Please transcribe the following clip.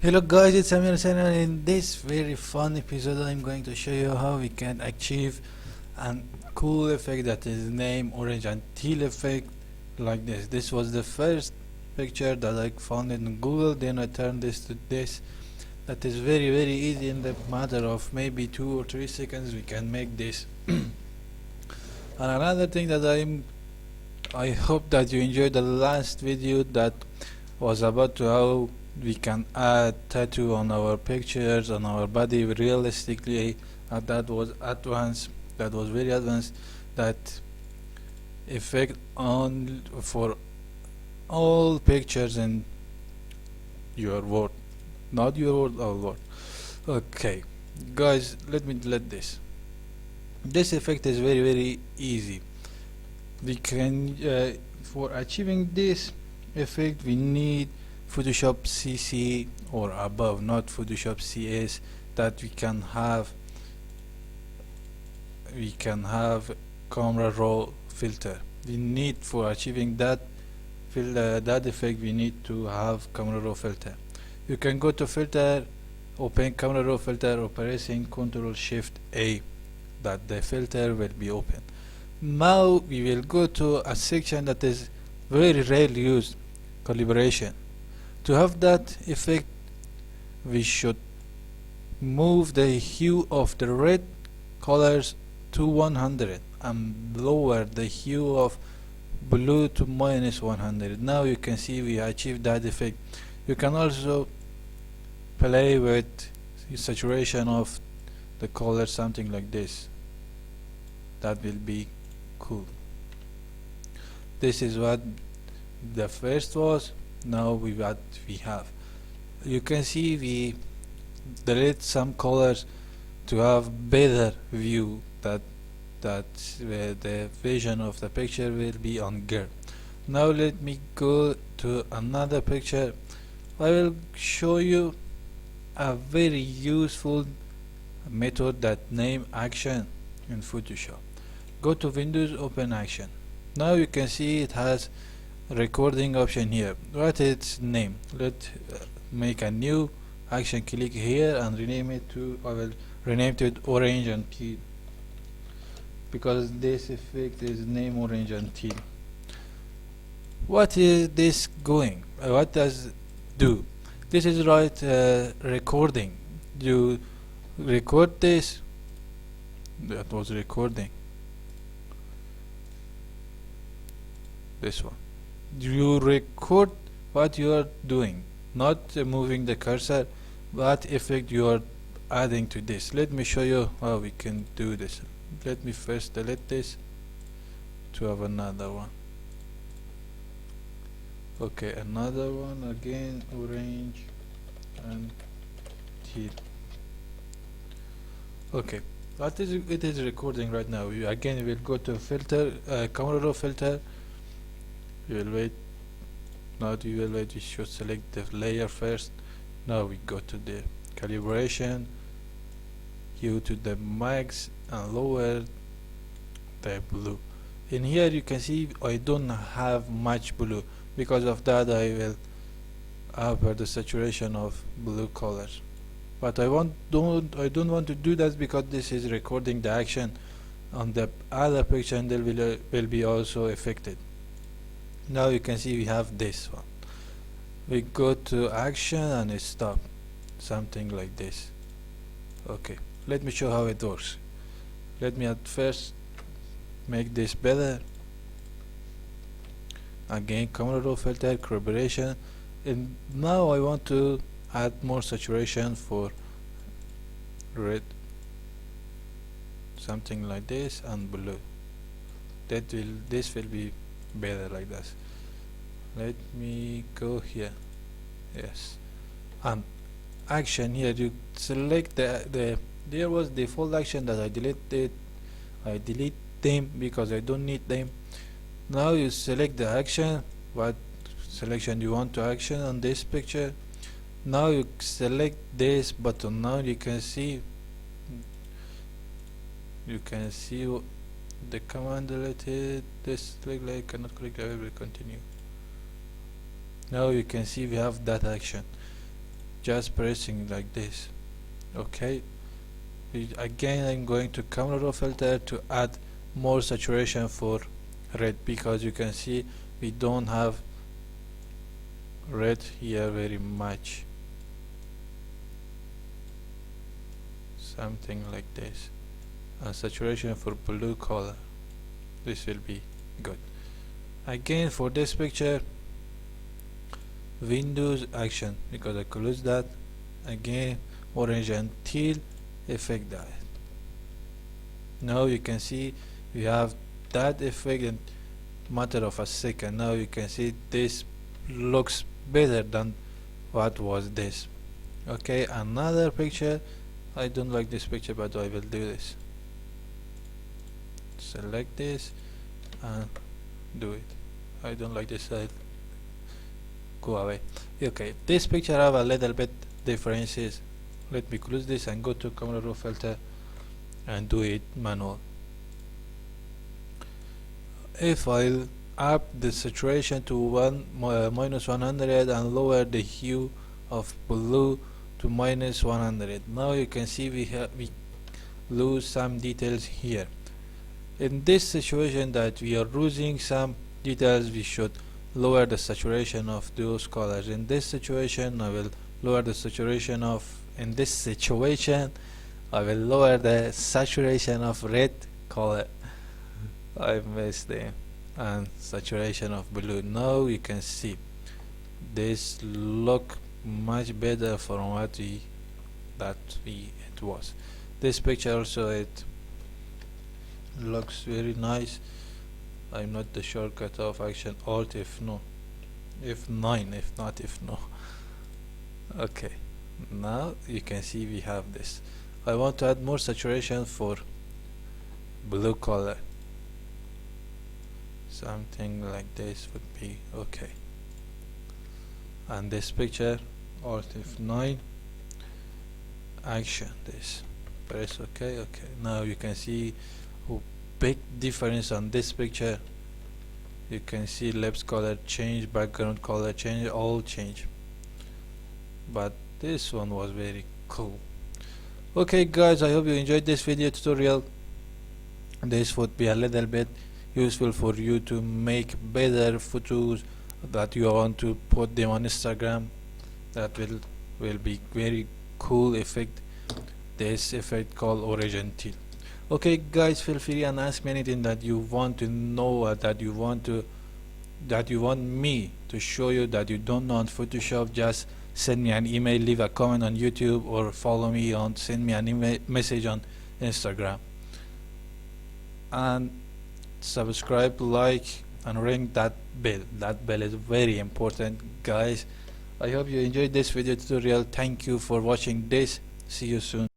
Hello guys, it's Amir Sen, and in this very fun episode I'm going to show you how we can achieve a cool effect that is named orange and teal effect like this. This was the first picture that I found in Google, then I turned this to this. That is very easy. In the matter of maybe 2 or 3 seconds we can make this. And another thing that I hope that you enjoyed the last video that was about to how we can add tattoo on our pictures on our body realistically, and that was advanced. That was very advanced. That effect on for all pictures in your word, not your word, our word. Okay, guys, let me let this effect is very easy. We can for achieving this effect we need Photoshop CC or above, not Photoshop CS. That we can have camera raw filter. We need for achieving that that effect we need to have camera raw filter. You can go to filter, open camera raw filter, or pressing Ctrl Shift A, that the filter will be open. Now we will go to a section that is very rarely used, calibration. To have that effect we should move the hue of the red colors to 100 and lower the hue of blue to -100. Now you can see we achieved that effect. You can also play with saturation of the color, something like this. That will be cool. This is what the first was. Now what we have, you can see we delete some colors to have better view, that the vision of the picture will be on girl. Now let me go to another picture. I will show you a very useful method that name action in Photoshop. Go to Windows, open action. Now you can see it has recording option here. What its name? Let's make a new action. Click here and rename it to, I will rename it orange and teal, because this effect is named orange and teal. What is this going? What does do? This is right recording. You record this. That was recording. This one. You record what you are doing, not moving the cursor, what effect you are adding to this. Let me show you how we can do this. Let me first delete this to have another one. Okay, another one again, orange and teal. Okay, what is it is recording right now. We again will go to filter, camera raw filter. We will wait. Not we will wait. We should select the layer first. Now we go to the calibration, hue to the max and lower the blue. In here you can see I don't have much blue. Because of that I will upper the saturation of blue colors. But I don't want to do that because this is recording the action on the other picture and they will be also affected. Now you can see we have this one. We go to action and stop, something like this. Okay, let me show how it works. Let me at first make this better. Again, camera raw filter, calibration, and now I want to add more saturation for red, something like this, and blue. This will be better like this. Let me go here. Yes, and action here. You select there was default action that I deleted. I delete them because I don't need them. Now you select the action, what selection you want to action on this picture. Now you select this button. Now you can see the command deleted. This click like cannot click. I will continue. Now you can see we have that action. just pressing like this. Okay, again I'm going to camera raw filter to add more saturation for red, because you can see we don't have red here very much. Something like this. And saturation for blue color, this will be good. Again for this picture, Windows action, because I close that. Again orange and teal, effect that. Now you can see we have that effect in matter of a second. Now you can see this looks better than what was this. Okay, another picture. I don't like this picture, but I will do this. Select this and do it. I don't like this side. Go away. Okay, this picture have a little bit differences. Let me close this and go to camera raw filter and do it manual. If I'll up the saturation to minus 100 and lower the hue of blue to minus 100, now you can see we lose some details here. In this situation that we are losing some details, we should lower the saturation of those colors. In this situation I will lower the saturation of I will lower the saturation of red color. I missed it. And saturation of blue. Now you can see this look much better from what it was. This picture also, it looks very nice. I'm not the shortcut of action alt if no, F9 if not if no. Okay, now you can see we have this. I want to add more saturation for blue color. Something like this would be okay. And this picture, alt F9, action this. Press okay. Okay, now you can see a big difference on this picture. You can see lips color change, background color change, all change. But this one was very cool. Okay guys, I hope you enjoyed this video tutorial. This would be a little bit useful for you to make better photos that you want to put them on Instagram. That will be very cool effect. This effect called orange and teal. Okay guys, feel free and ask me anything that you want to know, that you want me to show you that you don't know on Photoshop. Just send me an email, leave a comment on YouTube, or follow me on, send me an email message on Instagram. And subscribe, like, and ring that bell. That bell is very important guys. I hope you enjoyed this video tutorial. Thank you for watching this. See you soon.